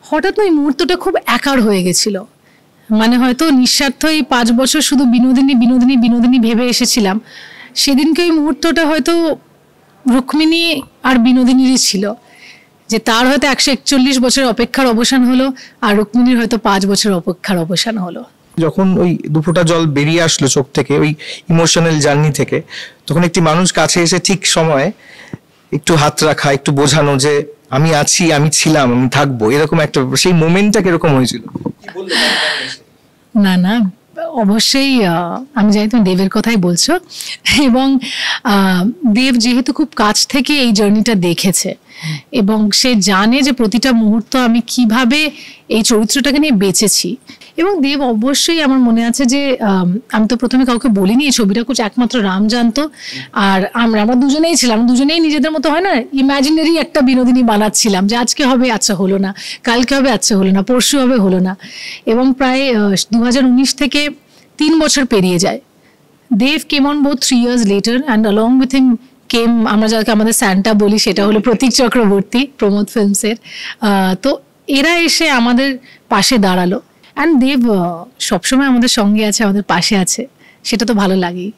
হঠাৎ না এই মুহূর্তটা খুব একার হয়ে গেছিল, মানে হয়তো নিঃস্বার্থ এই 5 বছর শুধু বিনোদিনী বিনোদিনী বিনোদিনী ভেবে এসেছিলাম, সেদিনকে ওই মুহূর্তটা হয়তো রুক্মিণী আর বিনোদিনীরই ছিল, যে তার হয়তো 141 বছরের অপেক্ষার অবসান হলো আর রুক্মিণীর হয়তো 5 বছরের অপেক্ষার অবসান হলো। যখন ওই দুফোঁটা জল বেরিয়ে আসলো চোখ থেকে, ওই ইমোশনাল জার্নি থেকে, তখন একটি মানুষ কাছে এসে ঠিক সময়ে একটু হাত রাখা, একটু বোঝানো যে আমি আছি, আমি ছিলাম, আমি থাকবো, এরকম একটা, সেই মোমেন্টটা কিরকম হয়েছিল? না না, অবশ্যই আমি জানি তুমি দেবের কথাই বলছো, এবং দেব যেহেতু খুব কাছ থেকে এই জার্নিটা দেখেছে এবং সে জানে যে প্রতিটা মুহূর্ত আমি কিভাবে এই চরিত্রটাকে নিয়ে বেঁচেছি, এবং দেব অবশ্যই, আমার মনে আছে যে আমি তো প্রথমে কাউকে বলিনি এই ছবিটা কুছ, একমাত্র রাম জানতো, আর আমরা দুজনেই ছিলাম, দুজনেই নিজেদের মতো হয় না ইমাজিনারি একটা বিনোদিনী বানাচ্ছিলাম, যে আজকে হবে আচ্ছা হলো না, কালকে হবে আচ্ছা হলো না, পরশু হবে হলো না, এবং প্রায় 2019 থেকে 3 বছর পেরিয়ে যায়। Dev came on both 3 years later and along with him came, আমরা যাকে আমাদের স্যান্টা বলি, সেটা হলো প্রতীক চক্রবর্তী, প্রমোদ ফিল্মসের। তো এরা এসে আমাদের পাশে দাঁড়ালো, অ্যান্ড দেব সবসময় আমাদের সঙ্গে আছে, আমাদের পাশে আছে, সেটা তো ভালো লাগেই।